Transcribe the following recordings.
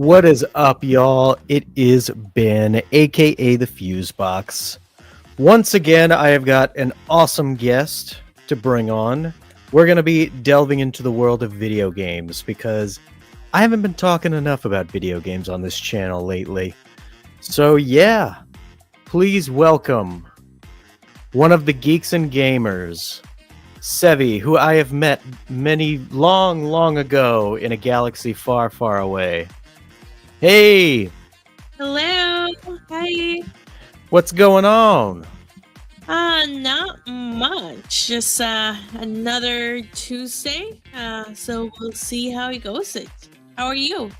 What is up, y'all? It is Ben, aka the Fuse Box. Once again, I have got an awesome guest to bring on. We're going to be delving into the world of video games because I haven't been talking enough about video games on this channel lately. So, yeah, please welcome one of the Geeks and Gamers, Sevvy, who I have met many long ago in a galaxy far away. Hey, Hello. Hi. what's going on? Not much. Just another Tuesday. So we'll see how it goes. How are you?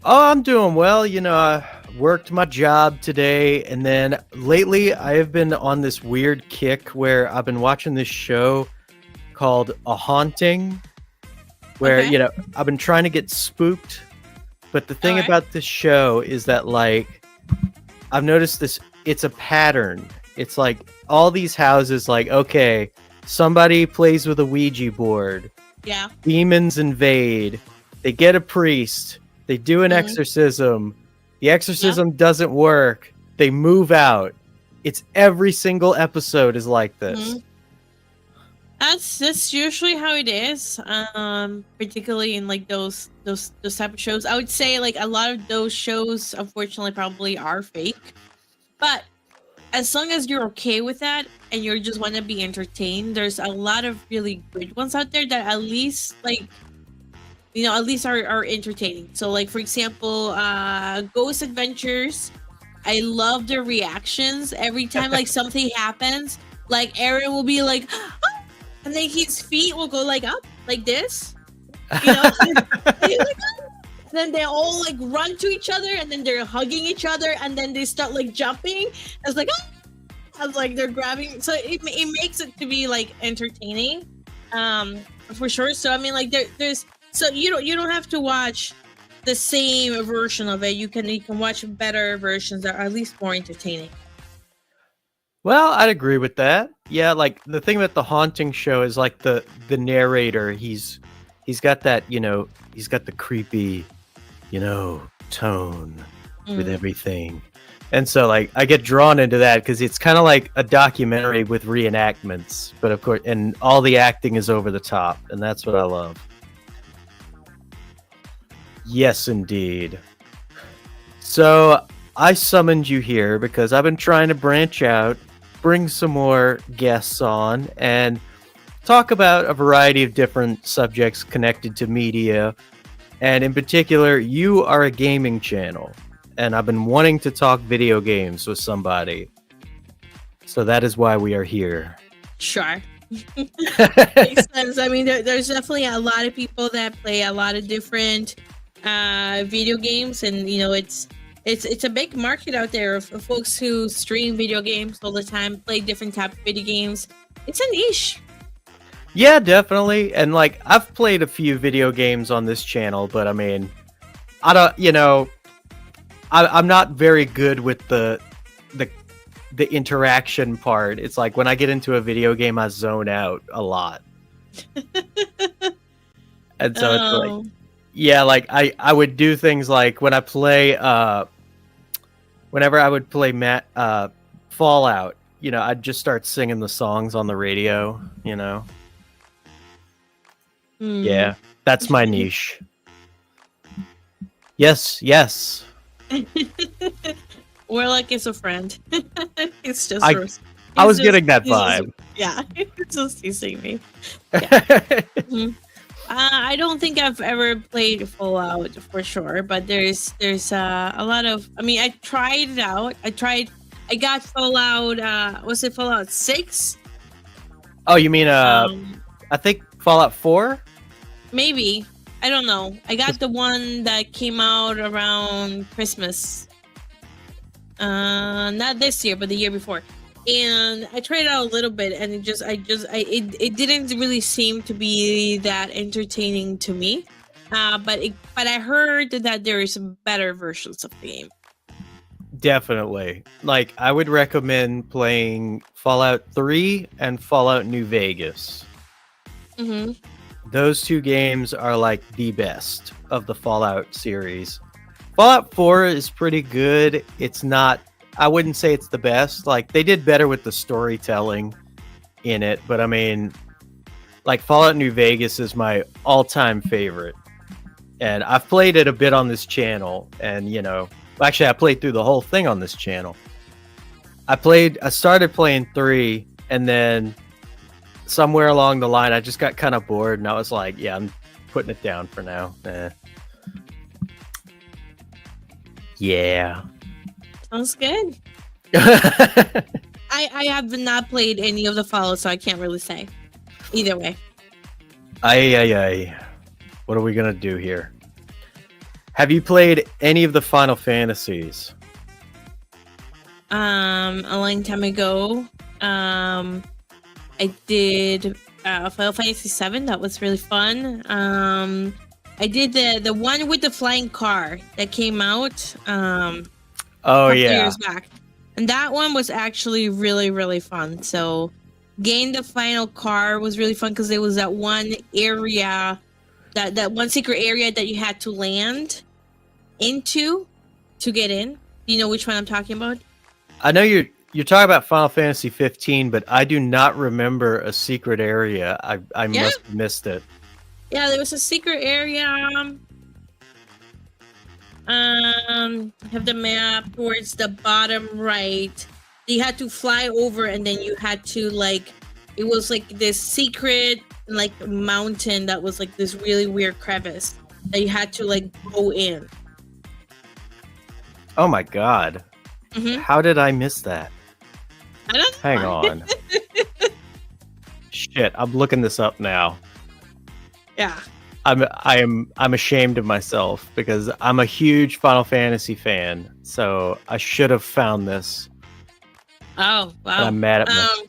Oh, I'm doing well. I worked my job today, and then lately I have been on this weird kick where I've been watching this show called A Haunting, where, Okay. I've been trying to get spooked. But the thing All right. about this show is that, I've noticed this, it's a pattern. It's like all these houses, okay, somebody plays with a Ouija board, Yeah. demons invade, they get a priest, they do an Mm-hmm. exorcism, the Yeah. exorcism doesn't work, they move out. It's every single episode is like Mm-hmm. this. That's usually how it is. Particularly in like those type of shows. I would say like a lot of those shows, unfortunately, probably are fake. But as long as you're okay with that and you just want to be entertained, there's a lot of really good ones out there that at least at least are entertaining. So like for example, Ghost Adventures. I love their reactions every time like something happens. Like Aaron will be like, "Ah!" and then his feet will go like up like this, you know. And he's like, "Ah!" Then they all like run to each other, and then they're hugging each other, and then they start like jumping. It's like, "Ah!" As like they're grabbing, so it makes it to be like entertaining, for sure. So I mean, like there's so you don't have to watch the same version of it. You can watch better versions that are at least more entertaining. Well, I'd agree with that. Yeah, like the thing about the haunting show is like the narrator, he's got that, he's got the creepy, tone with Mm. everything. And so like I get drawn into that cuz it's kind of like a documentary with reenactments, but of course and all the acting is over the top, and that's what I love. Yes, indeed. So I summoned you here because I've been trying to branch out, bring some more guests on, and talk about a variety of different subjects connected to media. And in particular, you are a gaming channel, and I've been wanting to talk video games with somebody. So that is why we are here. Sure. Makes sense. I mean, there's definitely a lot of people that play a lot of different video games, and it's a big market out there of folks who stream video games all the time, play different type of video games. It's a niche. Yeah, definitely. And like I've played a few video games on this channel, but I mean, I don't, I'm not very good with the the interaction part. It's like when I get into a video game, I zone out a lot, and so it's like, Oh, yeah, like I would do things like when I play, whenever I would play Fallout, I'd just start singing the songs on the radio. hmm. Yeah, that's my niche. Yes, yes. Warlock is a friend. It's just I I he's was just getting that he's just vibe. yeah. He's just teasing me. Yeah. Mhm. I don't think I've ever played Fallout for sure, but there's a lot of. I mean, I tried it out. I got Fallout. Was it Fallout 6? Oh, you mean Um, I think Fallout 4? Maybe. I don't know. I got the one that came out around Christmas. Not this year, but the year before. And I tried it out a little bit, and it didn't really seem to be that entertaining to me. But I heard that there is better versions of the game. Definitely. Like I would recommend playing Fallout 3 and Fallout New Vegas. Mm-hmm. Those two games are like the best of the Fallout series. Fallout 4 is pretty good. It's not, I wouldn't say it's the best. Like, they did better with the storytelling in it, but I mean, like, Fallout New Vegas is my all-time favorite. And I've played it a bit on this channel, and actually I played through the whole thing on this channel. I started playing 3, and then somewhere along the line I just got kind of bored, and I was like, yeah, I'm putting it down for now. Yeah. Sounds good. I have not played any of the Fallout, so I can't really say. Either way. Aye. What are we gonna do here? Have you played any of the Final Fantasies? A long time ago, I did Final Fantasy VII. That was really fun. I did the one with the flying car that came out. Oh yeah, years back, and that one was actually really, really fun. So, getting the final car was really fun because it was that one area, that one secret area that you had to land into to get in. Do you know which one I'm talking about? I know you're talking about Final Fantasy 15, but I do not remember a secret area. I must have missed it. Yeah, there was a secret area. Have the map towards the bottom right. You had to fly over, and then you had to it was like this secret mountain that was like this really weird crevice that you had to go in. Oh my god. Mm-hmm. How did I miss that? I don't know. Hang on. Shit, I'm looking this up now. Yeah. I'm ashamed of myself because I'm a huge Final Fantasy fan, so I should have found this. Oh wow! And I'm mad at myself.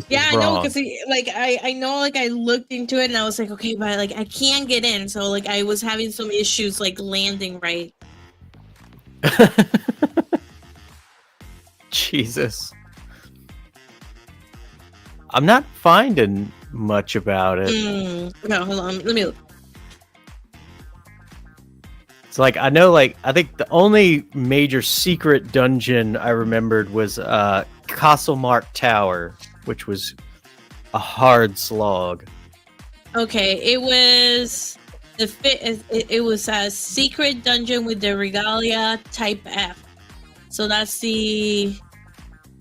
Yeah, I know, because I know I looked into it and I was like, okay, but I can't get in, so I was having some issues landing right. Jesus, I'm not finding much about it. No, hold on, let me look. It's I know, I think the only major secret dungeon I remembered was Castlemark Tower, which was a hard slog. Okay, it was it was a secret dungeon with the Regalia Type F. So that's the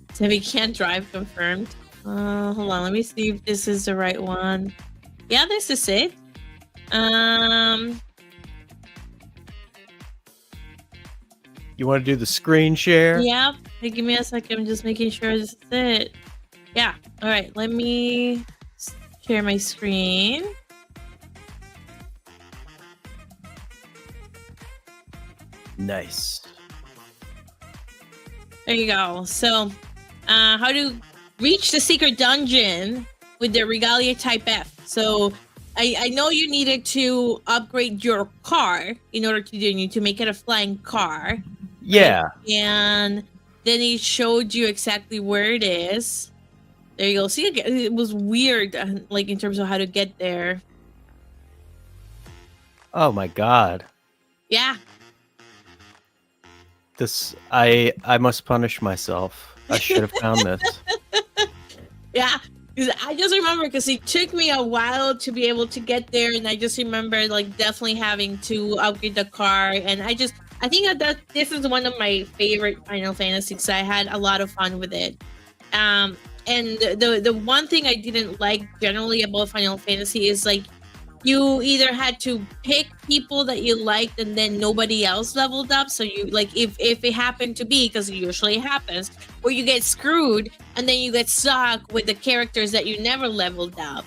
Sevvy can't drive confirmed. Hold on, let me see if this is the right one. Yeah, this is it. You want to do the screen share? Yeah. Hey, give me a second. I'm just making sure this is it. Yeah. All right. Let me share my screen. Nice. There you go. So, how to reach the secret dungeon with the Regalia Type F. So, I know you needed to upgrade your car in order to make it a flying car. Yeah. Right? And then he showed you exactly where it is. There you go. See, it was weird, in terms of how to get there. Oh my god. Yeah. I must punish myself. I should have found this. Yeah. I just remember because it took me a while to be able to get there, and I just remember definitely having to upgrade the car, and I think that this is one of my favorite Final Fantasies. I had a lot of fun with it. And the one thing I didn't like generally about Final Fantasy is you either had to pick people that you liked and then nobody else leveled up. So you if it happened to be, because it usually happens, where you get screwed and then you get stuck with the characters that you never leveled up.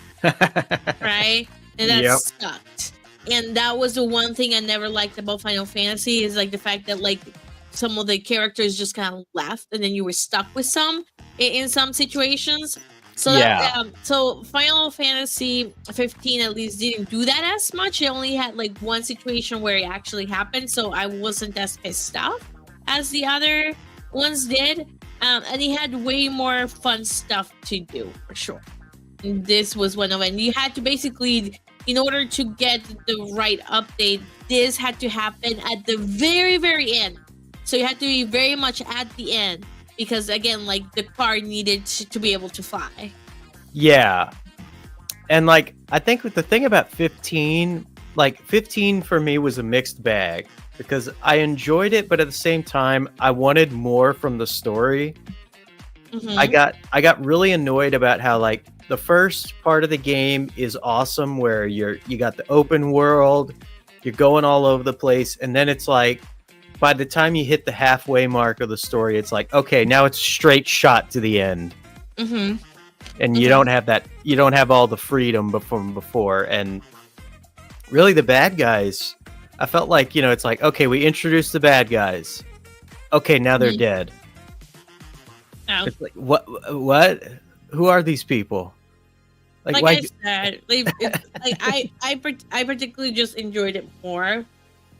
Right? And that sucked. And that was the one thing I never liked about Final Fantasy is the fact that some of the characters just kind of left and then you were stuck with some in some situations. So yeah. So Final Fantasy 15 at least didn't do that as much. It only had one situation where it actually happened, so I wasn't as pissed off as the other ones did. And he had way more fun stuff to do for sure. And this was one of it. And you had to basically in order to get the right update, this had to happen at the very, very end. So you had to be very much at the end because, again, like the car needed to be able to fly. Yeah. And like I think the thing about 15, like 15 for me was a mixed bag because I enjoyed it, but at the same time I wanted more from the story. I got really annoyed about how like the first part of the game is awesome where you got the open world, you're going all over the place, and then it's like by the time you hit the halfway mark of the story, it's like, okay, now it's straight shot to the end. Mm-hmm. And you don't have that, you don't have all the freedom from before. And really the bad guys, I felt like, it's like, okay, we introduced the bad guys. Okay, now they're dead. Oh. It's like, what? Who are these people? Like why? I said, I particularly just enjoyed it more.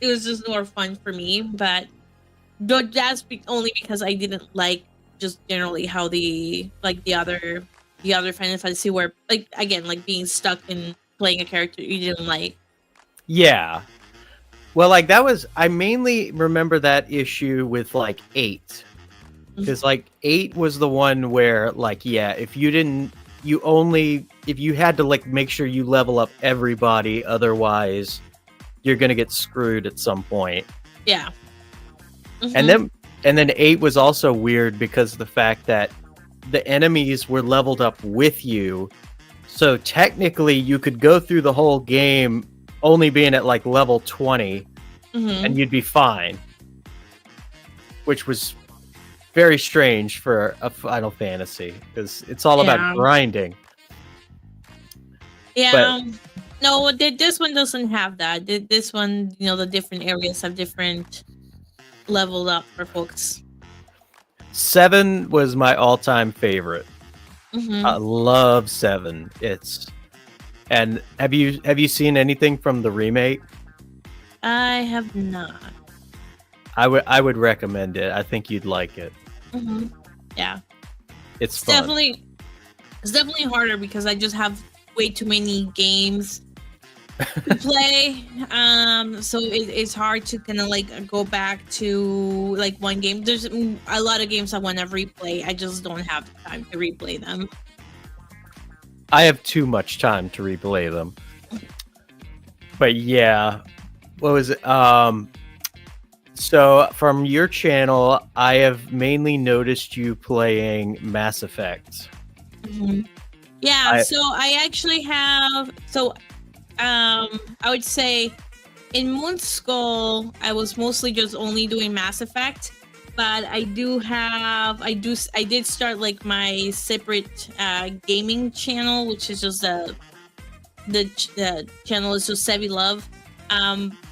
It was just more fun for me, but that's only because I didn't like just generally how the other Final Fantasy were like, again, like being stuck in playing a character you didn't like. Yeah. Well, like that was, I mainly remember that issue with like 8. Because like 8 was the one where like, yeah, if you had to like make sure you level up everybody, otherwise you're gonna get screwed at some point. Yeah. And then 8 was also weird because of the fact that the enemies were leveled up with you. So technically you could go through the whole game only being at like level 20 and you'd be fine. Which was very strange for a Final Fantasy because it's all about grinding. Yeah. No, this one doesn't have that. This one, the different areas have different leveled up for folks. 7 was my all-time favorite. I love 7. And have you seen anything from the remake? I have not. I would recommend it. I think you'd like it. Yeah, it's fun. It's definitely harder because I just have way too many games to play. So it's hard to kind of like go back to like one game. There's a lot of games I want to replay. I just don't have the time to replay them. I have too much time to replay them. But yeah, what was it? So from your channel, I have mainly noticed you playing Mass Effect. Yeah, so I actually have. So, I would say in Moon Skull, I was mostly just only doing Mass Effect, but I did start like my separate gaming channel, which is just the channel is just Sevvy Love.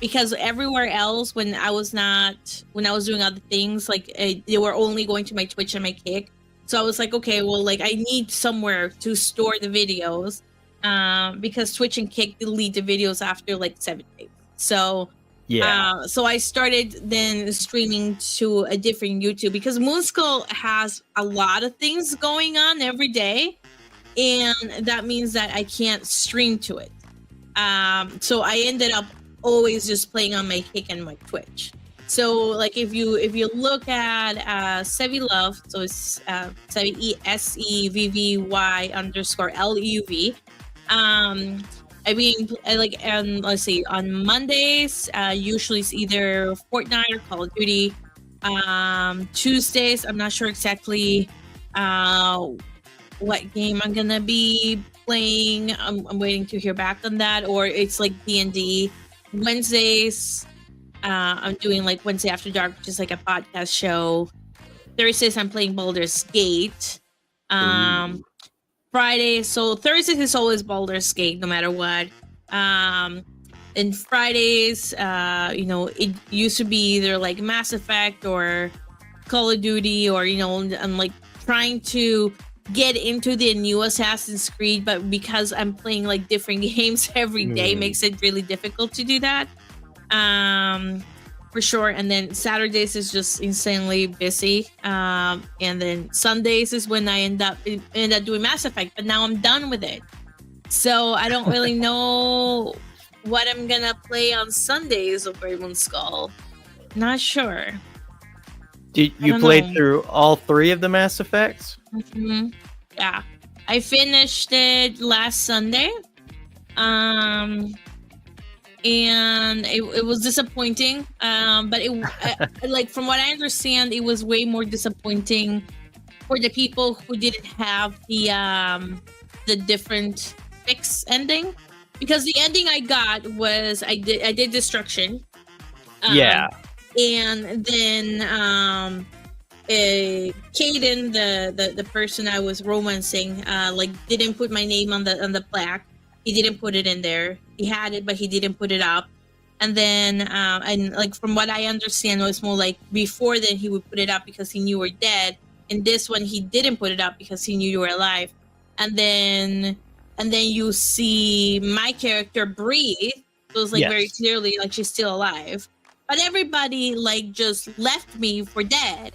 Because everywhere else, when I was doing other things, like they were only going to my Twitch and my Kick. So I was like, okay, well, like I need somewhere to store the videos, because Twitch and Kick delete the videos after like 7 days. So yeah, so I started then streaming to a different YouTube because Moonskull has a lot of things going on every day, and that means that I can't stream to it. So I ended up always just playing on my Kick and my Twitch. So like if you look at Sevvy Love, so it's Sevvy SEVVY_LUV. I mean, let's see, on Mondays, usually it's either Fortnite or Call of Duty. Tuesdays, I'm not sure exactly what game I'm gonna be playing. I'm waiting to hear back on that, or it's like D&D. Wednesdays, I'm doing like Wednesday After Dark, which is like a podcast show. Thursdays, I'm playing Baldur's Gate. Fridays, so Thursdays is always Baldur's Gate, no matter what. And Fridays, it used to be either like Mass Effect or Call of Duty, or I'm like trying to get into the new Assassin's Creed, but because I'm playing like different games every day, makes it really difficult to do that. For sure. And then Saturdays is just insanely busy. And then Sundays is when I end up doing Mass Effect, but now I'm done with it. So I don't really know what I'm gonna play on Sundays of Raven Skull. Not sure. Did I you don't played know. through all 3 of the Mass Effects? hmm Yeah, I finished it last Sunday. Um, and it was disappointing. But like from what I understand, it was way more disappointing for the people who didn't have the different fix ending, because the ending I got was I did destruction. Yeah. Um, and then Caden, the person I was romancing, like didn't put my name on the plaque. He didn't put it in there. He had it, but he didn't put it up. And then, and like from what I understand, it was more like before then he would put it up because he knew you were dead. And this one he didn't put it up because he knew you were alive. And then, you see my character breathe. So it's like very Yes. clearly like she's still alive. But everybody like just left me for dead.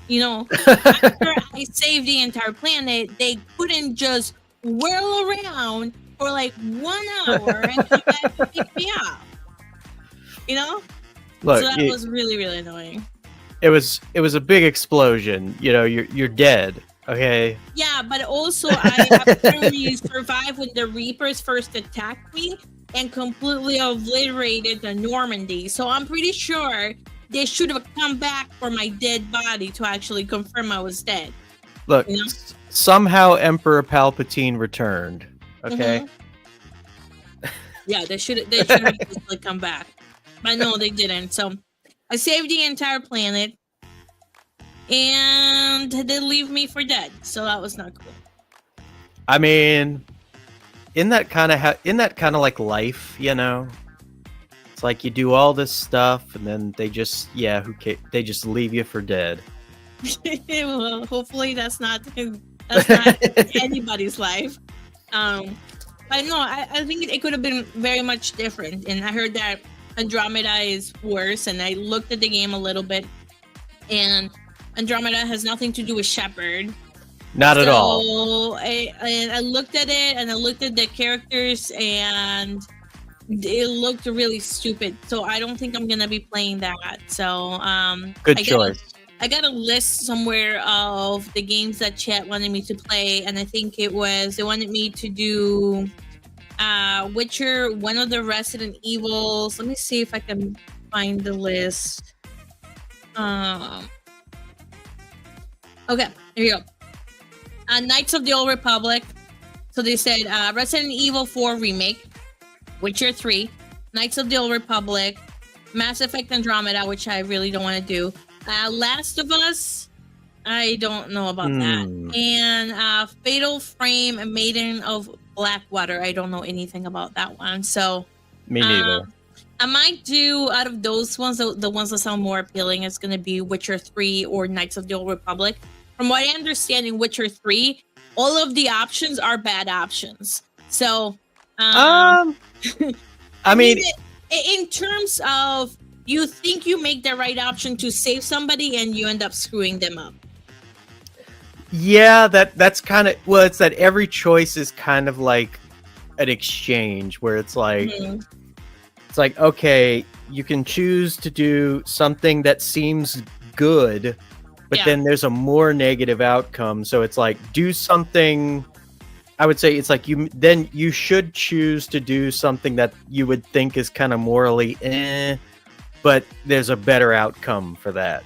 You know, after I saved the entire planet, they couldn't just whirl around for like 1 hour and come back to pick me up. You know? So Look, that was really, really annoying. it was a big explosion. You know, you're dead. Okay. Yeah, but also I apparently survived when the Reapers first attacked me and completely obliterated the Normandy. So I'm pretty sure they should have come back for my dead body to actually confirm I was dead. Look, You know? somehow Emperor Palpatine returned. Okay. Yeah, they should have just like come back. But no, they didn't. So I saved the entire planet and they leave me for dead. So that was not cool. I mean, in that kind of like life, you know. It's like you do all this stuff and then they just they just leave you for dead. Well, hopefully that's not anybody's life. But no, I think it could have been very much different. And I heard that Andromeda is worse, and I looked at the game a little bit, and Andromeda has nothing to do with Shepard. Not at all. So I looked at it, and I looked at the characters, and it looked really stupid. So I don't think I'm gonna be playing that. So Good choice. I got a list somewhere of the games that chat wanted me to play, and I think they wanted me to do Witcher, one of the Resident Evils. Let me see if I can find the list. Okay, here you go. Knights of the Old Republic. So they said Resident Evil 4 Remake, Witcher 3, Knights of the Old Republic, Mass Effect Andromeda, which I really don't want to do. Last of Us, I don't know about that. And Fatal Frame and Maiden of Blackwater, I don't know anything about that one. So me neither. I might do out of those ones, the ones that sound more appealing is going to be Witcher 3 or Knights of the Old Republic. From what I understand in Witcher 3, all of the options are bad options. So, I mean, in terms of you think you make the right option to save somebody and you end up screwing them up. Yeah, that's kind of it's that every choice is kind of like an exchange where it's like it's like, okay, you can choose to do something that seems good, but then there's a more negative outcome. So it's like do something. I would say it's like you should choose to do something that you would think is kind of morally but there's a better outcome for that.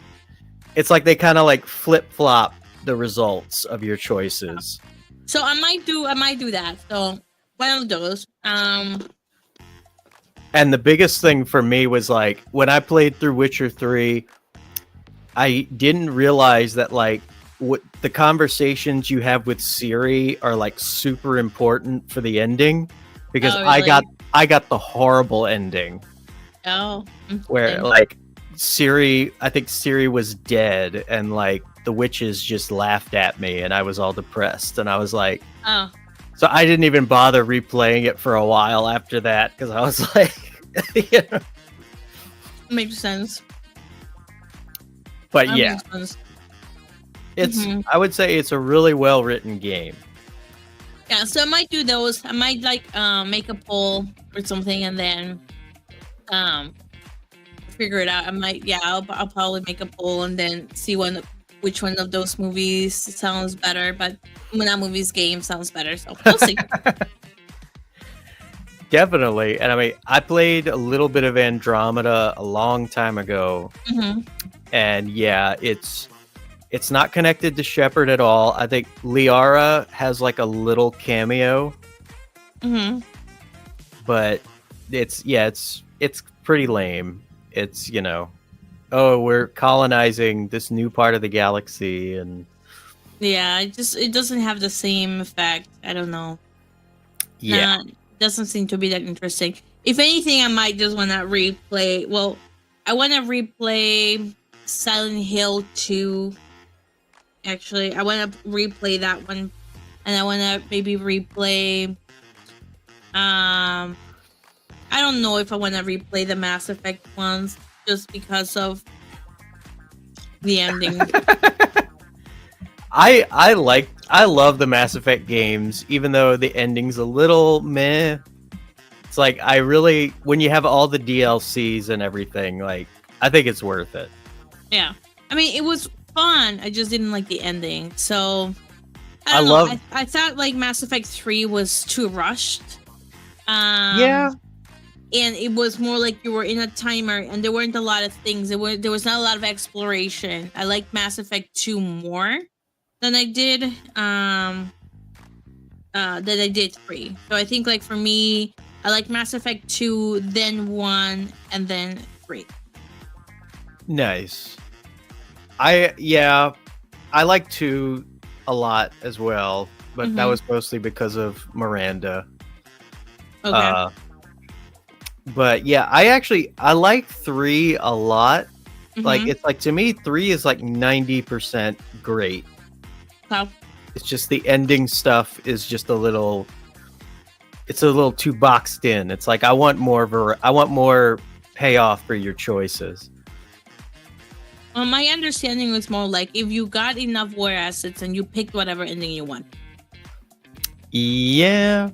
It's like they kind of like flip-flop the results of your choices. So I might do that. So one of those. And the biggest thing for me was like when I played through Witcher 3, I didn't realize that like what the conversations you have with Ciri are like super important for the ending, because really? I got the horrible ending. Oh. Where like I think Ciri was dead and like the witches just laughed at me and I was all depressed and I was like, oh. So I didn't even bother replaying it for a while after that because I was like, you know. Makes sense. But that yeah, makes sense. it's I would say it's a really well written game. Yeah, so I might do those. I might like make a poll or something, and then um figure it out. I might, yeah, I'll probably make a poll and then see which one of those movies sounds better. But when that movie's game sounds better, so we'll see. Definitely. And I mean, I played a little bit of Andromeda a long time ago. Hmm. And yeah, it's not connected to Shepard at all. I think Liara has like a little cameo, Hmm. but it's pretty lame. It's, oh, we're colonizing this new part of the galaxy, and Yeah, it doesn't have the same effect. I don't know. yeah. Nah, doesn't seem to be that interesting. If anything, I might just want to replay. Well, I want to replay Silent Hill 2. Actually, I want to replay that one, and I want to maybe replay. I don't know if I want to replay the Mass Effect ones just because of the ending. I love the Mass Effect games, even though the ending's a little meh. It's like when you have all the DLCs and everything, like I think it's worth it. Yeah, I mean it was fun. I just didn't like the ending. So I don't know. I thought like Mass Effect 3 was too rushed. Yeah. And it was more like you were in a timer, and there weren't a lot of things. There was not a lot of exploration. I like Mass Effect 2 more than I did 3. So I think like for me, I like Mass Effect 2, then 1, and then 3. Nice. I like 2 a lot as well, but that was mostly because of Miranda. Okay. But yeah, I like 3 a lot. Like it's like, to me, 3 is like 90% great. Wow. It's just the ending stuff is just a little too boxed in. It's like I want more payoff for your choices. Well, my understanding was more like if you got enough war assets and you picked whatever ending you want. Yeah.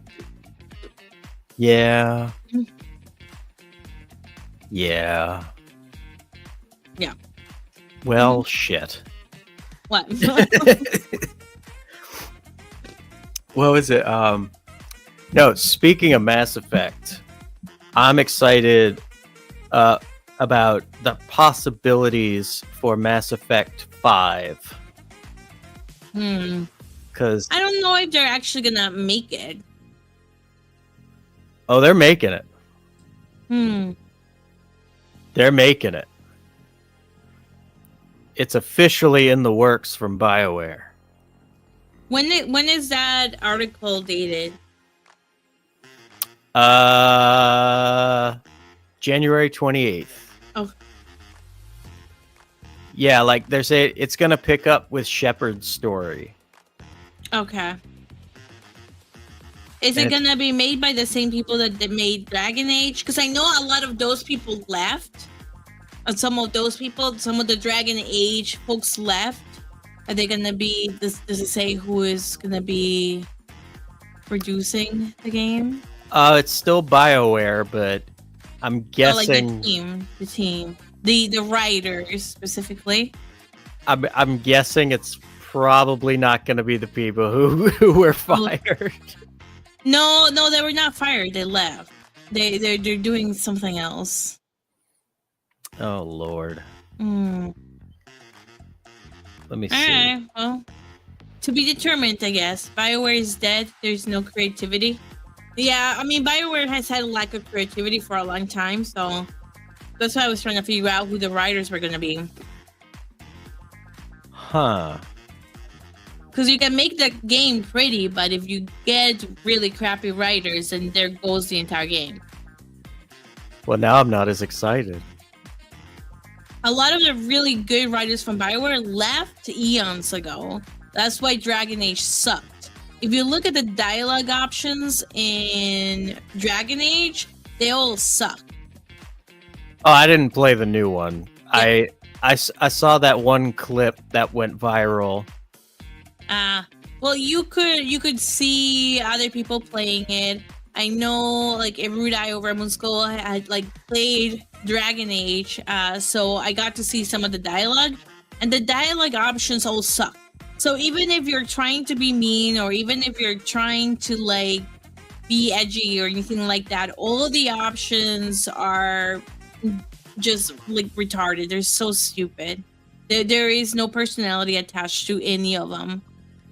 Yeah. Yeah. Yeah. Well, shit. What? What was it? No, speaking of Mass Effect, I'm excited about the possibilities for Mass Effect 5. Because I don't know if they're actually gonna make it. oh, they're making it. Hmm. They're making it. It's officially in the works from BioWare. When is that article dated? January 28th. Oh. Yeah, like they're saying it's gonna pick up with Shepard's story. Okay. Is it gonna be made by the same people that made Dragon Age? Because I know a lot of those people left. And some of the Dragon Age folks left. Are they gonna be? Does it say who is gonna be producing the game? It's still BioWare, but I'm guessing the team, the writers specifically. I'm guessing it's probably not going to be the people who were fired. No, they were not fired. They left. They're doing something else. Oh Lord. Let me see. Alright, well, to be determined, I guess. BioWare is dead. There's no creativity. Yeah, I mean, BioWare has had a lack of creativity for a long time, so that's why I was trying to figure out who the writers were going to be. Huh. Because you can make the game pretty, but if you get really crappy writers, then there goes the entire game. Well, now I'm not as excited. A lot of the really good writers from BioWare left eons ago. That's why Dragon Age sucked. If you look at the dialogue options in Dragon Age, they all suck. Oh, I didn't play the new one. Yeah. I saw that one clip that went viral. Well, you could see other people playing it. I know, like Erudai over at Moon School had like played Dragon Age, so I got to see some of the dialogue, and the dialogue options all suck. So even if you're trying to be mean, or even if you're trying to like be edgy or anything like that, all of the options are just like retarded. They're so stupid. There is no personality attached to any of them,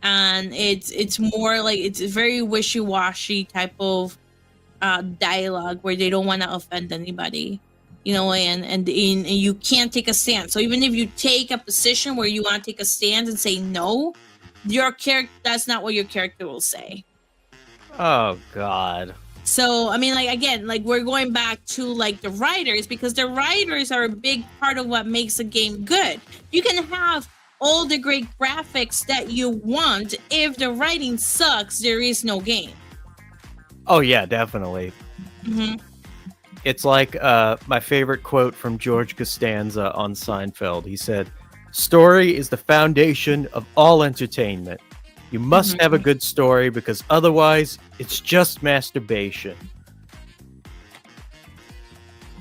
and it's more like it's a very wishy-washy type of dialogue where they don't want to offend anybody, and you can't take a stand. So even if you take a position where you want to take a stand and say no, your character, that's not what your character will say. Oh God. So I mean, like, again, like we're going back to like the writers, because the writers are a big part of what makes a game good. You can have all the great graphics that you want. If the writing sucks, there is no game. Oh yeah, definitely. Hmm. It's like my favorite quote from George Costanza on Seinfeld. He said, "Story is the foundation of all entertainment. You must have a Hmm. good story because otherwise it's just masturbation."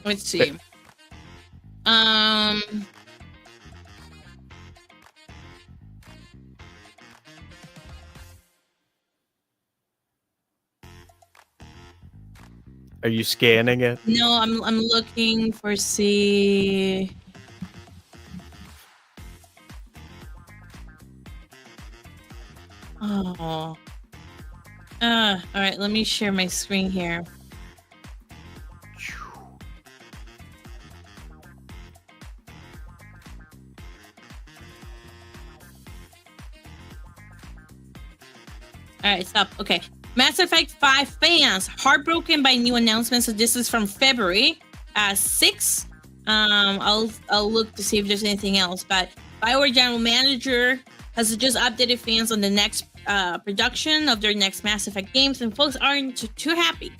Let's see. Um, Are you scanning it? no, I'm looking for see. Oh. All right, let me share my screen here. All right, stop. Okay. Mass Effect 5 fans heartbroken by new announcements. So this is from February 6. I'll look to see if there's anything else. But BioWare general manager has just updated fans on the next production of their next Mass Effect games, and folks aren't too happy.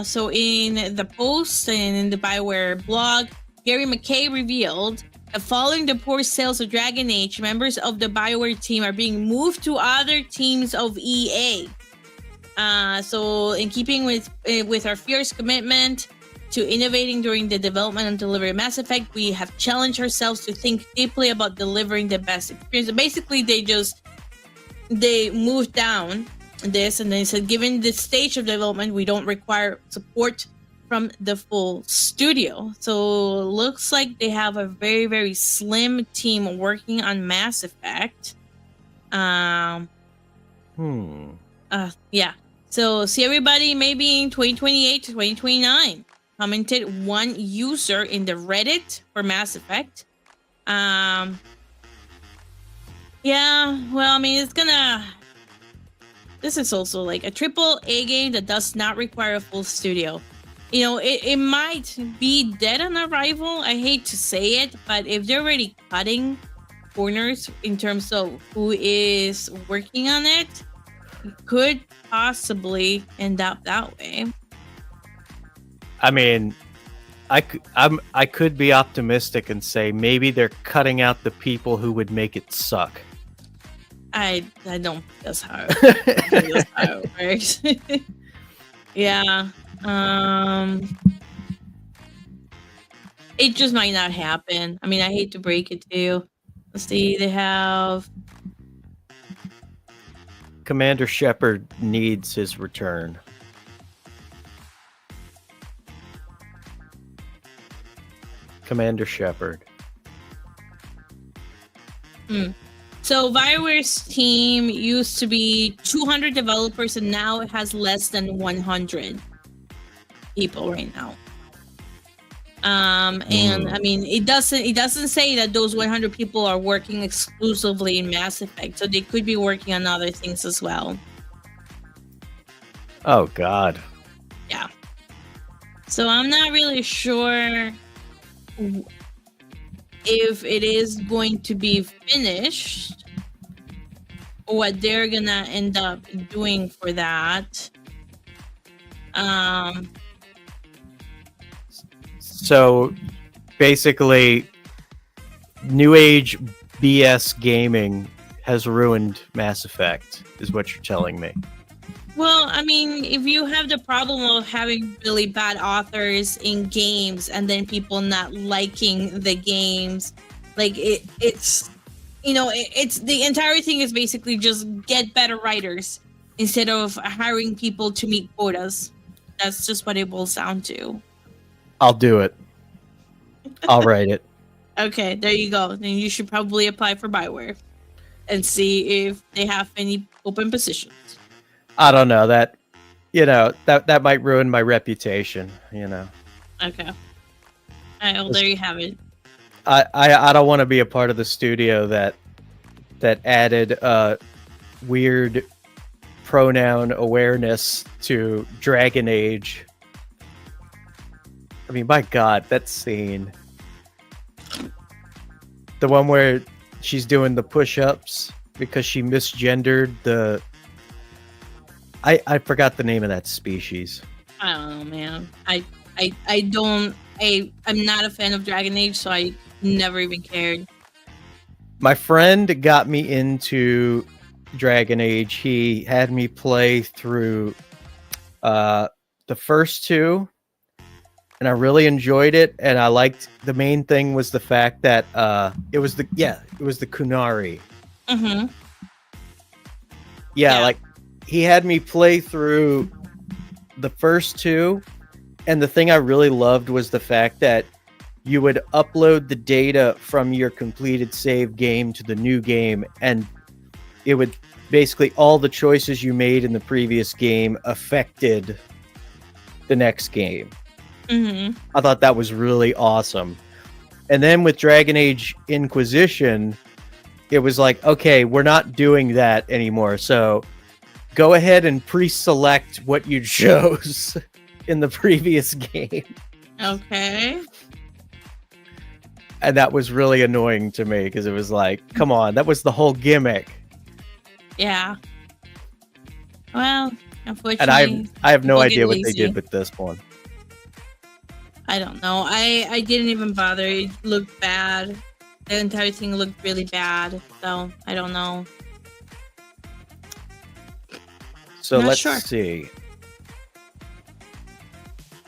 So in the post and in the BioWare blog, Gary McKay revealed that following the poor sales of Dragon Age, members of the BioWare team are being moved to other teams of EA. So in keeping with our fierce commitment to innovating during the development and delivery of Mass Effect, we have challenged ourselves to think deeply about delivering the best experience. So basically, they moved down this, and they said, given the stage of development, we don't require support from the full studio. So looks like they have a very, very slim team working on Mass Effect. Yeah. So see everybody maybe in 2028 to 2029. Commented one user in the Reddit for Mass Effect. Yeah, well, I mean, this is also like a triple A game that does not require a full studio. It might be dead on arrival. I hate to say it, but if they're already cutting corners in terms of who is working on it, it could possibly end up that way. I mean, I could be optimistic and say maybe they're cutting out the people who would make it suck. I don't think that's how it works. Yeah. It just might not happen. I mean, I hate to break it to you. Let's see, they have Commander Shepard needs his return. Commander Shepard. So BioWare's team used to be 200 developers, and now it has less than 100 people right now. And I mean, it doesn't say that those 100 people are working exclusively in Mass Effect, so they could be working on other things as well. Oh God. Yeah. So I'm not really sure if it is going to be finished or what they're gonna end up doing for that. So basically, New Age BS gaming has ruined Mass Effect, is what you're telling me. Well, I mean, if you have the problem of having really bad authors in games and then people not liking the games, like it's it's the entire thing is basically just get better writers instead of hiring people to meet quotas. That's just what it boils down to. I'll do it. I'll write it. Okay, there you go. Then you should probably apply for Bioware and see if they have any open positions. I don't know that. That might ruin my reputation. Okay. All right, well, there you have it. I don't want to be a part of the studio that added weird pronoun awareness to Dragon Age. I mean, my God, that scene. The one where she's doing the push-ups because she misgendered the... I forgot the name of that species. I don't know, man. I'm not a fan of Dragon Age, so I never even cared. My friend got me into Dragon Age. He had me play through the first two, and I really enjoyed it. And I liked the main thing was the fact that it was the Kunari. Mm-hmm. Yeah, like he had me play through the first two, and the thing I really loved was the fact that you would upload the data from your completed save game to the new game, and it would basically all the choices you made in the previous game affected the next game. Mm-hmm. I thought that was really awesome. And then with Dragon Age Inquisition, it was like, okay, we're not doing that anymore. So go ahead and pre-select what you chose in the previous game. Okay. And that was really annoying to me because it was like, come on, that was the whole gimmick. Yeah. Well, unfortunately, And I have no idea what they did with this one. I don't know. I didn't even bother. It looked bad. The entire thing looked really bad. So I don't know. So Not let's sure. see.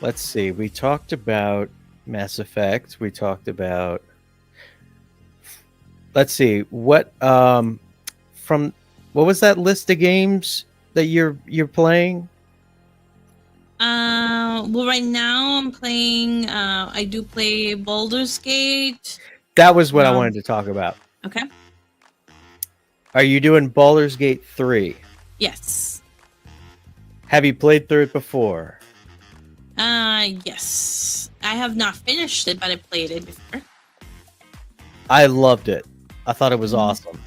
Let's see. We talked about Mass Effect. We talked about. Let's see. What from what was that list of games that you're playing? Well, right now I'm playing. I do play Baldur's Gate. That was what I wanted to talk about. Okay. Are you doing Baldur's Gate 3? Yes. Have you played through it before? Yes. I have not finished it, but I played it before. I loved it. I thought it was awesome.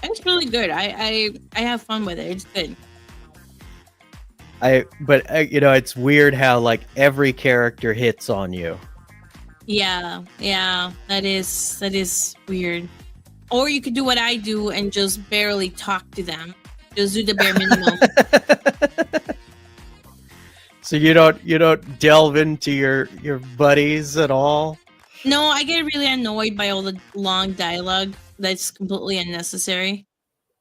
It's really good. I have fun with it. It's good. But it's weird how like every character hits on you. Yeah, that is weird. Or you could do what I do and just barely talk to them. Just do the bare minimum. So you don't delve into your buddies at all? No, I get really annoyed by all the long dialogue that's completely unnecessary.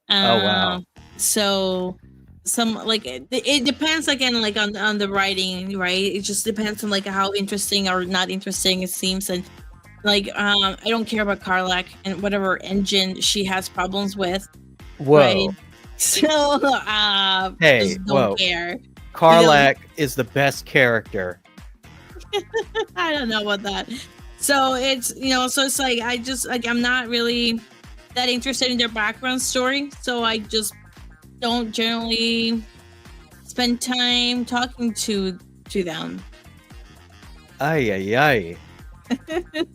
Oh wow. So some like it depends again like on the writing, right? It just depends on like how interesting or not interesting it seems. And like I don't care about Karlach and whatever engine she has problems with. Whoa. Right? So hey, just don't care. Karlach is the best character. I don't know about that. So it's so it's like I just like I'm not really that interested in their background story, so I just don't generally spend time talking to them. Ay.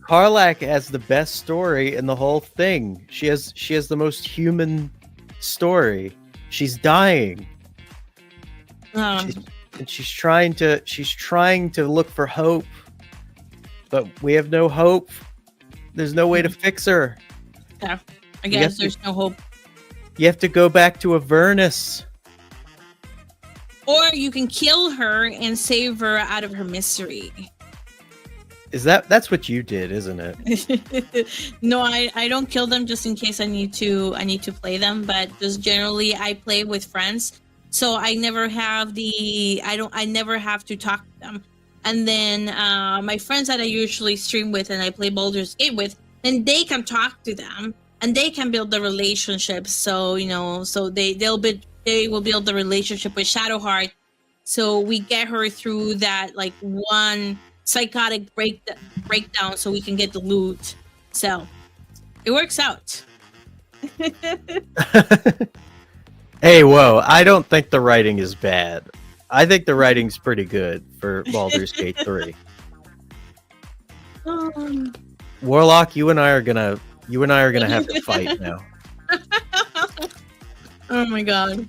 Karlach has the best story in the whole thing. She has the most human story. She's dying. And she's trying to look for hope, but we have no hope. There's no way to fix her. Yeah, I guess there's no hope. You have to go back to Avernus. Or you can kill her and save her out of her misery. That's what you did, isn't it? No, I don't kill them just in case I need to play them, but just generally I play with friends. So I never have I never have to talk to them. And then my friends that I usually stream with and I play Baldur's Gate with, then they can talk to them and they can build the relationship. So, so they will build the relationship with Shadowheart. So we get her through that like one psychotic breakdown so we can get the loot. So it works out. Hey, whoa! I don't think the writing is bad. I think the writing's pretty good for Baldur's Gate 3. Warlock, you and I are gonna have to fight now. Oh my god.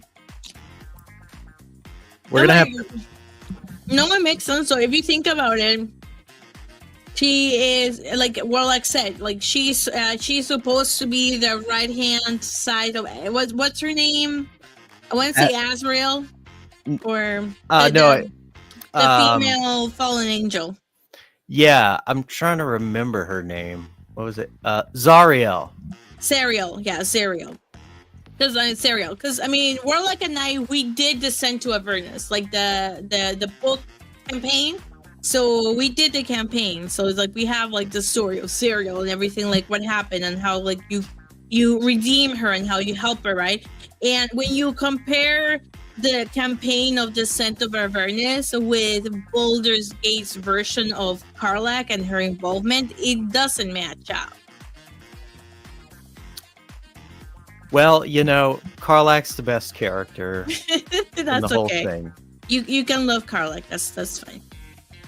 We're gonna have. No, it makes sense. So if you think about it, she is like Warlock said, like she's supposed to be the right hand side of what's her name? I want to say Azrael or the female fallen angel. Yeah, I'm trying to remember her name. What was it? Zariel. Zariel, yeah, Zariel. Because I mean, Warlock and I, we did Descent to Avernus, like the book campaign. So we did the campaign. So it's like we have like the story of Zariel and everything, like what happened and how like you redeem her and how you help her, right? And when you compare the campaign of Descent of Avernus with Baldur's Gate's version of Karlach and her involvement, it doesn't match up. Well, Karlach's the best character in the whole okay. thing. You can love Karlach. That's fine.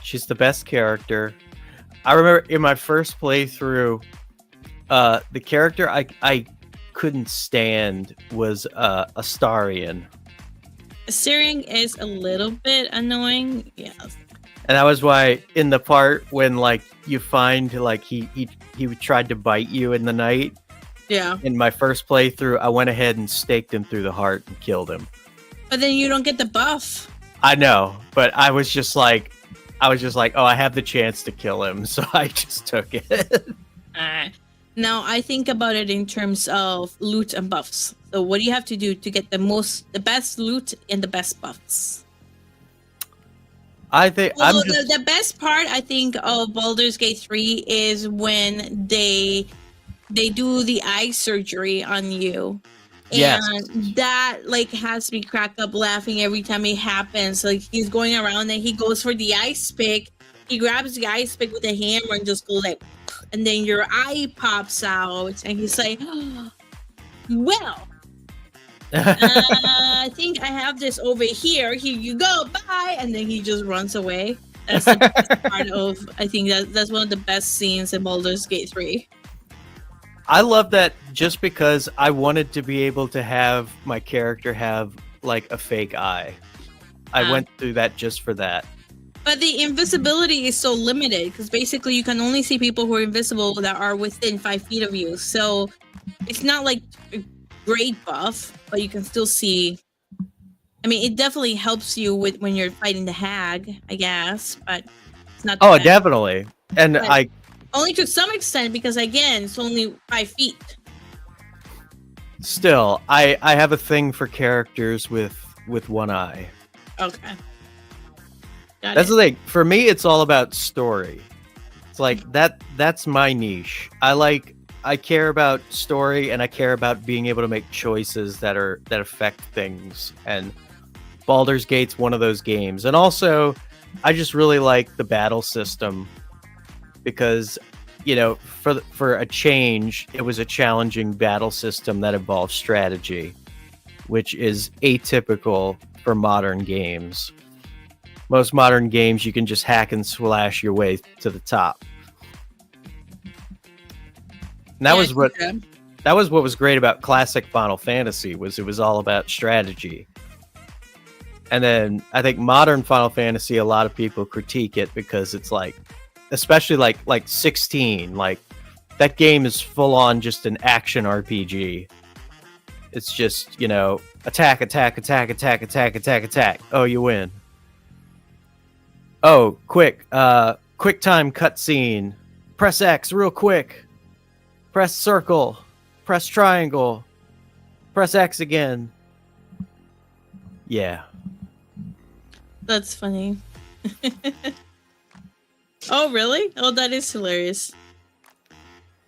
She's the best character. I remember in my first playthrough, the character I couldn't stand was Astarion. Astarion is a little bit annoying, yeah. And that was why in the part when like you find like he tried to bite you in the night. Yeah. In my first playthrough, I went ahead and staked him through the heart and killed him. But then you don't get the buff. I know, but I was just like, oh, I have the chance to kill him, so I just took it. Now I think about it in terms of loot and buffs. So what do you have to do to get the best loot and the best buffs? I think the best part I think of Baldur's Gate 3 is when they do the eye surgery on you. Yes. And that like has me crack up laughing every time it happens. Like he's going around and he goes for the ice pick. He grabs the ice pick with a hammer and just goes like, and then your eye pops out and he's like, oh, well, I think I have this over here. Here you go, bye. And then he just runs away. That's the best part of, I think that's one of the best scenes in Baldur's Gate 3. I love that just because I wanted to be able to have my character have like a fake eye. I went through that just for that. But the invisibility is so limited because basically you can only see people who are invisible that are within 5 feet of you. So it's not like a great buff, but you can still see. I mean, it definitely helps you with when you're fighting the hag, I guess, but it's not. Oh, definitely. And but only to some extent because again, it's only 5 feet. Still, I have a thing for characters with one eye. Okay. That's the thing. For me, it's all about story. It's like that's my niche. I care about story and I care about being able to make choices that affect things. And Baldur's Gate's one of those games. And also, I just really like the battle system because, for a change, it was a challenging battle system that involved strategy, which is atypical for modern games. Most modern games, you can just hack and slash your way to the top. And that was what was great about classic Final Fantasy was it was all about strategy. And then I think modern Final Fantasy, a lot of people critique it because it's like, especially like 16, like that game is full on just an action RPG. It's just, attack, attack, attack, attack, attack, attack, attack. Oh, you win. Oh, quick. quick time cutscene. Press X real quick. Press circle. Press triangle. Press X again. Yeah. That's funny. Oh, really? Oh, that is hilarious.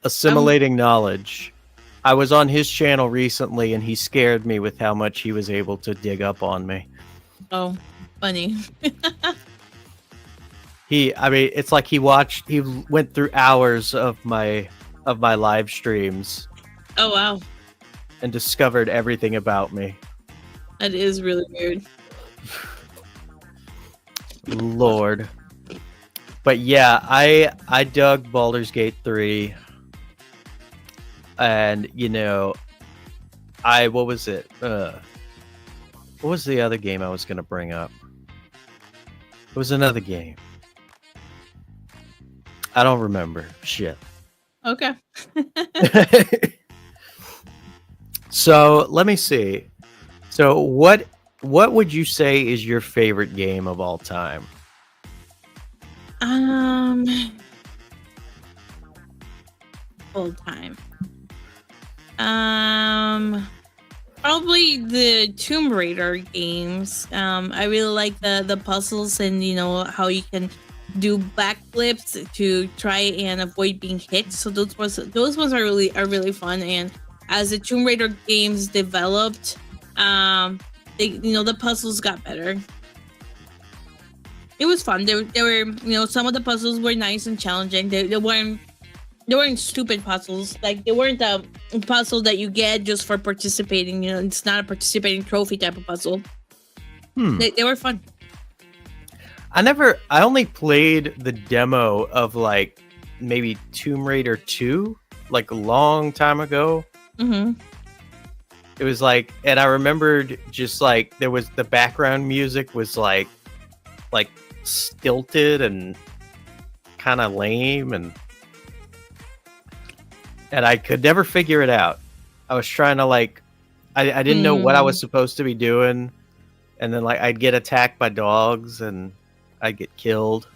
Assimilating knowledge. I was on his channel recently and he scared me with how much he was able to dig up on me. Oh, funny. It's like he went through hours of my live streams Oh, wow. and discovered everything about me. That is really weird. Lord. But yeah, I dug Baldur's Gate 3. And what was it? What was the other game I was gonna bring up? It was another game. I don't remember. Shit. Okay. So let me see. So what would you say is your favorite game of all time? Full time. Probably the Tomb Raider games. I really like the puzzles and how you can do backflips to try and avoid being hit. So those ones are really fun. And as the Tomb Raider games developed, the puzzles got better. It was fun. They were some of the puzzles were nice and challenging. They weren't stupid puzzles. Like they weren't a puzzle that you get just for participating. It's not a participating trophy type of puzzle. They were fun. I only played the demo of like maybe Tomb Raider 2 like a long time ago. Mm-hmm. It was like, and I remembered just like there was the background music was like stilted and kind of lame, and I could never figure it out. I was trying to I didn't know what I was supposed to be doing, and then I'd get attacked by dogs and I'd get killed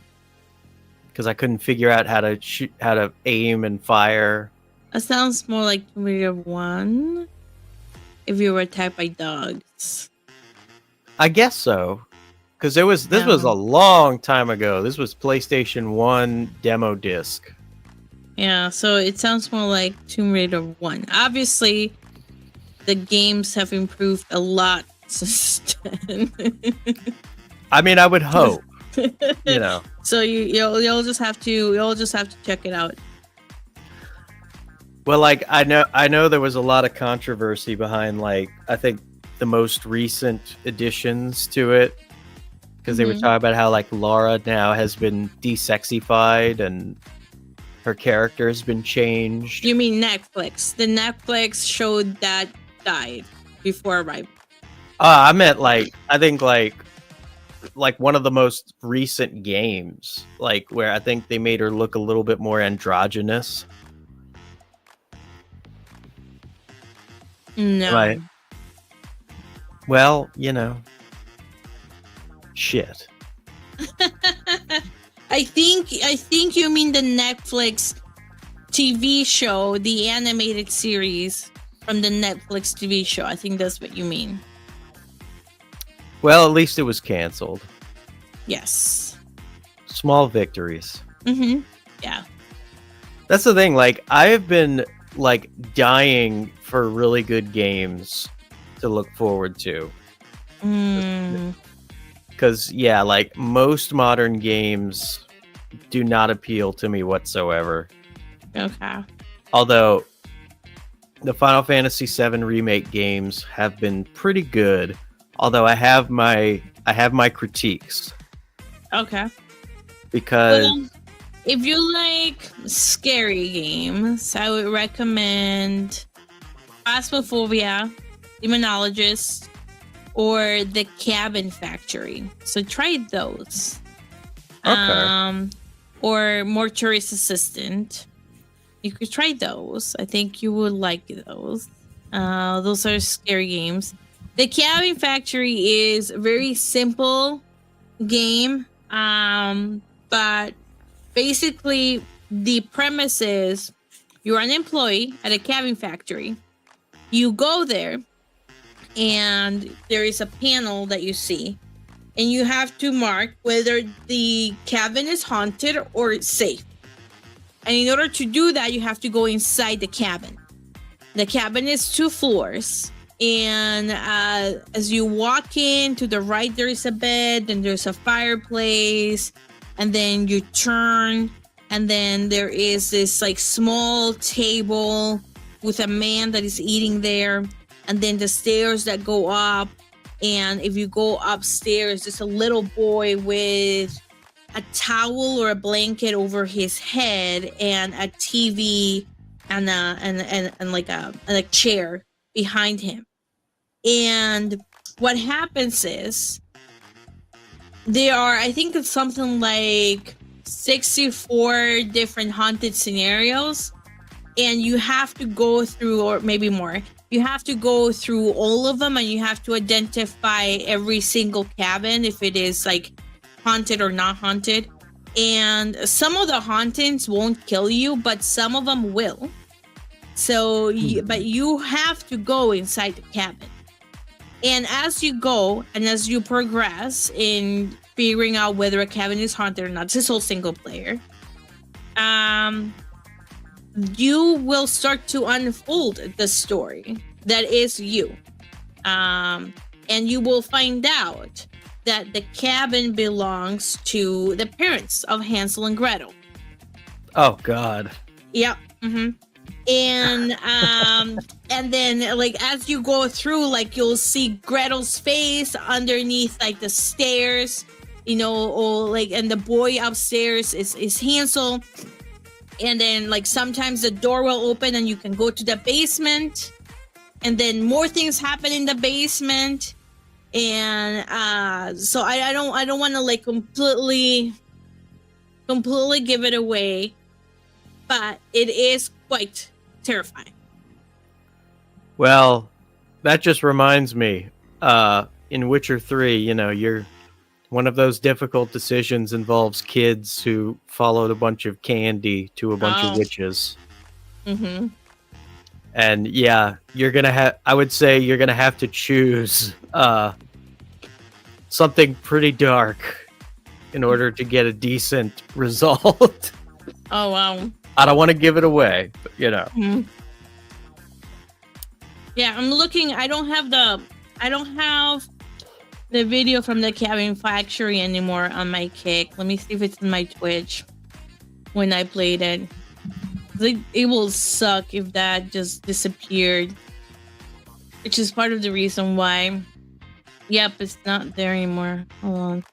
because I couldn't figure out how to aim and fire. That sounds more like Tomb Raider 1. If you were attacked by dogs, I guess so. Because this was a long time ago. This was PlayStation 1 demo disc. Yeah, so it sounds more like Tomb Raider 1. Obviously, the games have improved a lot since then. I mean, I would hope. So you'll just have to check it out. Well, I know there was a lot of controversy behind I think the most recent additions to it. Because they were talking about how Laura now has been desexified and her character has been changed. You mean Netflix? The Netflix show that died before arrival. I meant I think one of the most recent games, where I think they made her look a little bit more androgynous. No. Well, shit. I think you mean the Netflix TV show, the animated series from the Netflix TV show. I think that's what you mean. Well, at least it was canceled. Yes. Small victories. Mm-hmm. Yeah. That's the thing. I have been dying for really good games to look forward to. Because most modern games do not appeal to me whatsoever. Okay. Although the Final Fantasy VII remake games have been pretty good. Although I have my critiques. Okay. Because if you like scary games, I would recommend Phasmophobia, Demonologist, or The Cabin Factory. So try those. Okay. Or Notorious Assistant. You could try those. I think you would like those. Those are scary games. The Cabin Factory is a very simple game, but Basically, the premise is you're an employee at a cabin factory. You go there, and there is a panel that you see, and you have to mark whether the cabin is haunted or safe. And in order to do that, you have to go inside the cabin. The cabin is 2 floors. And as you walk in, to the right, there is a bed, and there's a fireplace. And then you turn, and then there is this like small table with a man that is eating there. And then the stairs that go up. And if you go upstairs, there's a little boy with a towel or a blanket over his head and a TV and like a chair behind him. And what happens is there are, I think it's something like 64 different haunted scenarios, and you have to go through, or maybe more, you have to go through all of them, and you have to identify every single cabin if it is like haunted or not haunted. And some of the hauntings won't kill you, but some of them will. So, but you have to go inside the cabin. And as you go and as you progress in figuring out whether a cabin is haunted or not, this is all single player. You will start to unfold the story that is you. And you will find out that the cabin belongs to the parents of Hansel and Gretel. Oh God. Yep. Mm-hmm. And then like as you go through, like you'll see Gretel's face underneath like the stairs, you know, or like, and the boy upstairs is Hansel. And then like sometimes the door will open and you can go to the basement, and then more things happen in the basement. And so I don't want to like completely give it away, but it is quite terrifying. Well, that just reminds me, in Witcher 3, you know, you're one of those difficult decisions involves kids who followed a bunch of candy to a bunch of witches. Mm-hmm. And yeah, you're gonna have, I would say you're gonna have to choose something pretty dark in order to get a decent result. Oh wow. I don't want to give it away, but you know. Mm-hmm. Yeah, I'm looking. I don't have the video from the cabin factory anymore on my Kick. Let me see if it's in my Twitch when I played it. It will suck if that just disappeared, which is part of the reason why. Yep, it's not there anymore. Hold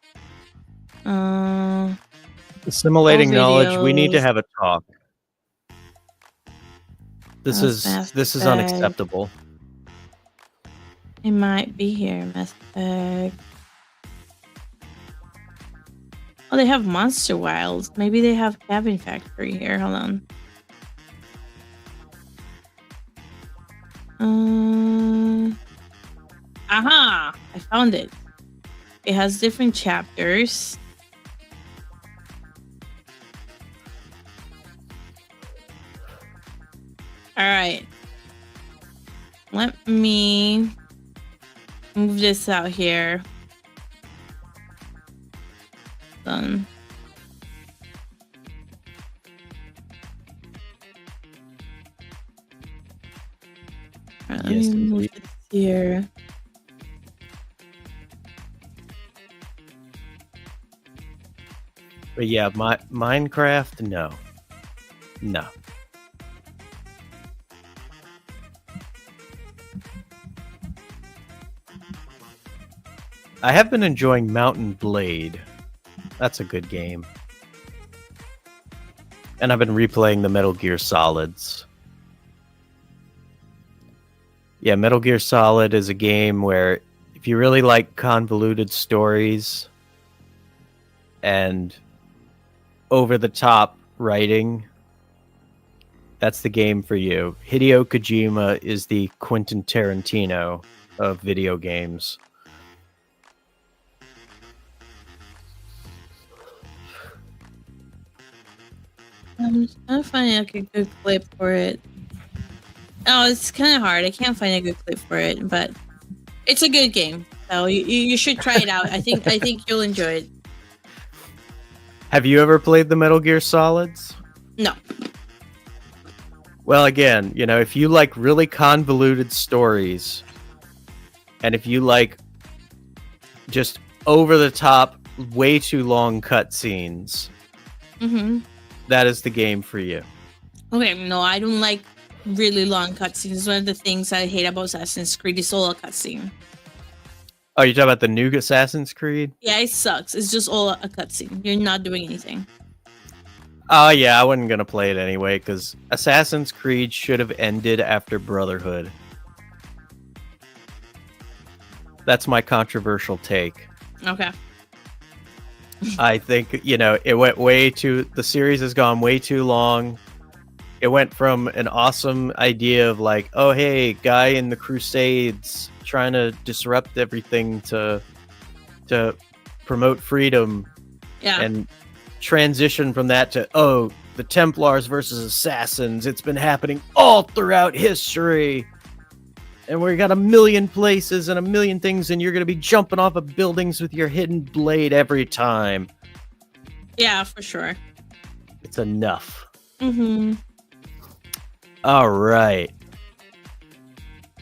on. Assimilating knowledge. We need to have a talk. This is unacceptable. It might be here, Mass Effect. Oh, they have Monster Wilds. Maybe they have Cabin Factory here. Hold on. Aha! I found it. It has different chapters. Alright. Let me move this out here. Done. Alright, let me move this here. But yeah, Minecraft, no. I have been enjoying Mountain Blade. That's a good game. And I've been replaying the Metal Gear Solids. Yeah, Metal Gear Solid is a game where if you really like convoluted stories and over-the-top writing, that's the game for you. Hideo Kojima is the Quentin Tarantino of video games. I'm trying to find like a good clip for it. Oh, it's kind of hard. I can't find a good clip for it, but it's a good game. So you should try it out. I think you'll enjoy it. Have you ever played the Metal Gear Solids? No. Well, again, if you like really convoluted stories, and if you like just over the top, way too long cutscenes, that is the game for you. Okay, no, I don't like really long cutscenes. It's one of the things I hate about Assassin's Creed is all a cutscene. Oh, you're talking about the new Assassin's Creed? Yeah, it sucks. It's just all a cutscene. You're not doing anything. Oh, yeah, I wasn't going to play it anyway, because Assassin's Creed should have ended after Brotherhood. That's my controversial take. Okay. I think, it went the series has gone way too long. It went from an awesome idea of like, oh, hey, guy in the Crusades trying to disrupt everything to promote freedom. Yeah. And transition from that to, oh, the Templars versus Assassins. It's been happening all throughout history. And we got a million places and a million things, and you're going to be jumping off of buildings with your hidden blade every time. Yeah, for sure. It's enough. All right.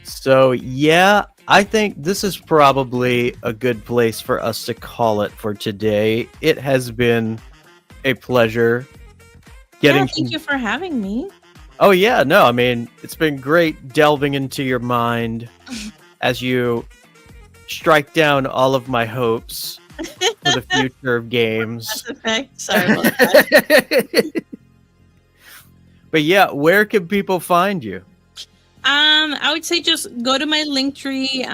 So, yeah, I think this is probably a good place for us to call it for today. It has been a pleasure getting... Yeah, thank you for having me. Oh, yeah, no, I mean, it's been great delving into your mind as you strike down all of my hopes for the future of games. Sorry about that. But yeah, where can people find you? I would say just go to my Linktree,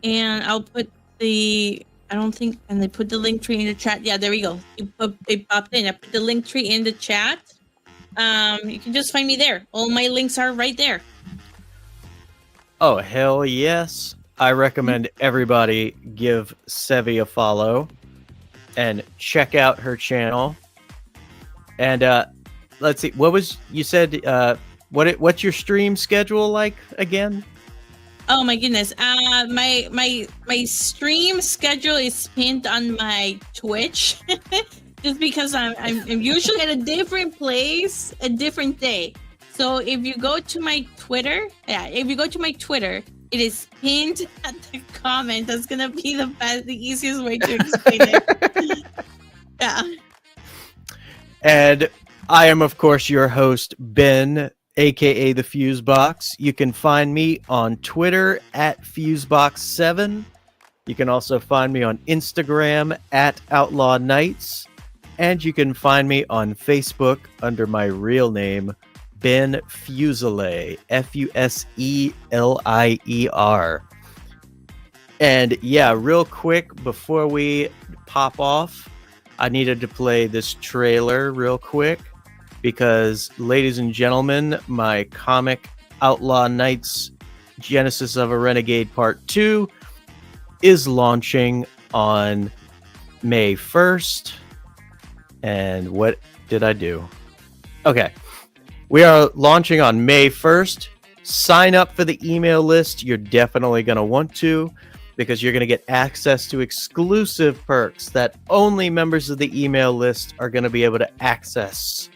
and I'll put and they put the Linktree in the chat. Yeah, there we go. It popped in. I put the Linktree in the chat. You can just find me there. All my links are right there. Oh, hell yes. I recommend everybody give Sevvy a follow and check out her channel. And let's see, you said what's your stream schedule like again? Oh my goodness. My stream schedule is pinned on my Twitch. Just because I'm usually at a different place, a different day. So if you go to my Twitter, it is pinned at the comment. That's gonna be the easiest way to explain it. Yeah. And I am, of course, your host, Ben, aka the Fusebox. You can find me on Twitter at Fusebox7. You can also find me on Instagram at Outlaw Nights. And you can find me on Facebook under my real name, Ben Fuselier, Fuselier. And yeah, real quick, before we pop off, I needed to play this trailer real quick because, ladies and gentlemen, my comic Outlaw Nights Genesis of a Renegade Part 2 is launching on May 1st. And what did I do? Okay. We are launching on May 1st. Sign up for the email list. You're definitely going to want to, because you're going to get access to exclusive perks that only members of the email list are going to be able to access.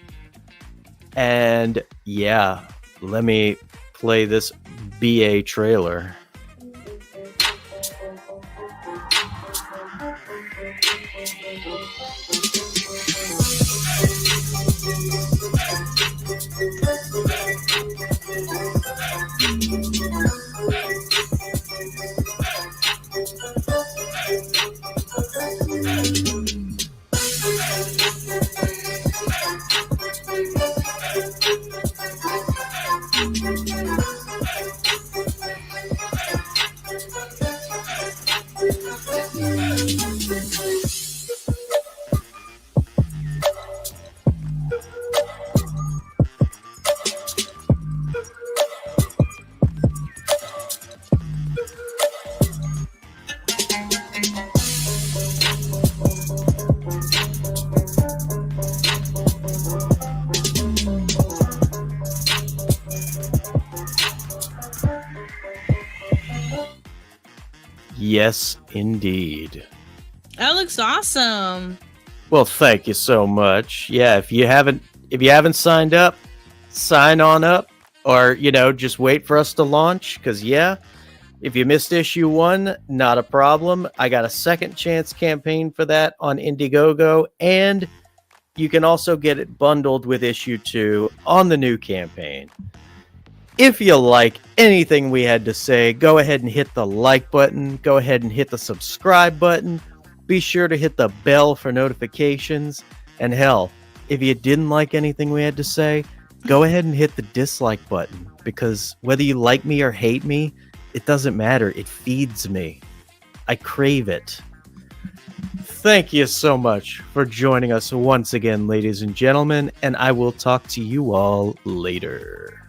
And yeah, let me play this BA trailer. Yes, indeed. That looks awesome. Well, thank you so much. Yeah, if you haven't signed up, sign on up, or just wait for us to launch. Because if you missed issue 1, not a problem. I got a second chance campaign for that on Indiegogo, and you can also get it bundled with issue 2 on the new campaign. If you like anything we had to say, go ahead and hit the like button. Go ahead and hit the subscribe button. Be sure to hit the bell for notifications. And hell, if you didn't like anything we had to say, go ahead and hit the dislike button. Because whether you like me or hate me, it doesn't matter. It feeds me. I crave it. Thank you so much for joining us once again, ladies and gentlemen. And I will talk to you all later.